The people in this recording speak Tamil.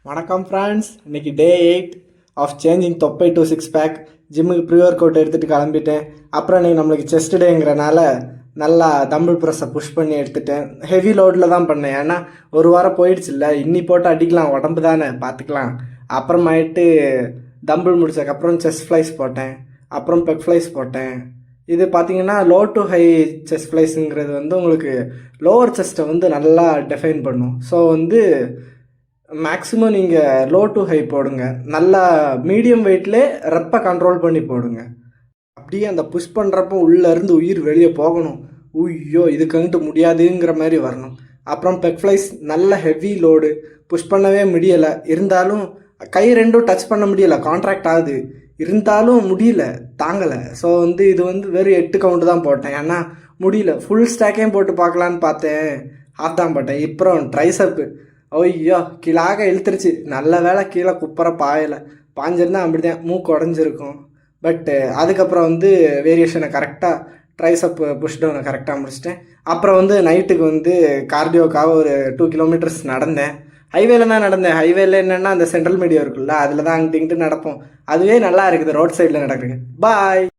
வணக்கம் ஃப்ரெண்ட்ஸ், இன்னைக்கு டே 8 ஆஃப் சேஞ்சிங் தொப்பை டு 6 பேக். ஜிம்முக்கு ப்ரீ ஒர்க் அவுட் எடுத்துகிட்டு கிளம்பிட்டேன். அப்புறம் இன்றைக்கி நம்மளுக்கு செஸ்ட் டேங்கிறனால நல்லா தம்பிள் ப்ரெஸ்ஸை புஷ் பண்ணி எடுத்துட்டேன். ஹெவி லோடில் தான் பண்ணேன், ஏன்னா ஒரு வாரம் போயிடுச்சு இல்லை, இன்னி போட்டு அடிக்கலாம், உடம்பு தானே பார்த்துக்கலாம். அப்புறமாயிட்டு தம்பிள் முடிச்சதுக்கப்புறம் செஸ்ட் ஃப்ளைஸ் போட்டேன், அப்புறம் பெக் ஃப்ளைஸ் போட்டேன். இது பார்த்தீங்கன்னா லோ டு ஹை செஸ்ட் ஃப்ளைஸுங்கிறது உங்களுக்கு லோவர் செஸ்ட்டை நல்லா டிஃபைன் பண்ணும். ஸோ மேக்ஸிமம் நீங்கள் லோ டு ஹை போடுங்க. நல்லா மீடியம் வெயிட்லே ரெப்பை கண்ட்ரோல் பண்ணி போடுங்க. அப்படியே அந்த புஷ் பண்ணுறப்போ உள்ளேருந்து உயிர் வெளியே போகணும். ஐயோ இதுக்கு முடியாதுங்கிற மாதிரி வரணும். அப்புறம் பெக் ஃப்ளைஸ் நல்ல ஹெவி லோடு, புஷ் பண்ணவே முடியலை. இருந்தாலும் கை ரெண்டும் டச் பண்ண முடியலை, கான்ட்ராக்ட் ஆகுது. இருந்தாலும் முடியல, தாங்கலை. ஸோ இது வெறும் 8 கவுண்ட் தான் போட்டேன், ஏன்னா முடியல. ஃபுல் ஸ்டாக்கையும் போட்டு பார்க்கலான்னு பார்த்தேன், ஹாஃப் தான் போட்டேன். அப்புறம் ட்ரைசப்பு ஐயோ கீழாக இழுத்துருச்சு. நல்ல வேலை கீழே குப்பரை பாயலை, பாஞ்சிருந்தா அப்படி தான் மூக்கு உடஞ்சிருக்கும். பட்டு அதுக்கப்புறம் வேரியேஷனை கரெக்டாக ட்ரைசப் புஷ் டவுனை கரெக்டாக முடிச்சிட்டேன். அப்புறம் நைட்டுக்கு கார்டியோக்காக ஒரு 2 கிலோமீட்டர்ஸ் நடந்தேன். ஹைவேல தான் நடந்தேன். ஹைவேல என்னென்னா அந்த சென்ட்ரல் மீடியா இருக்குல்ல, அதில் தான் அங்கிட்டு நடப்போம். அதுவே நல்லா இருக்குது ரோட் சைடில் நடக்குது. பாய்.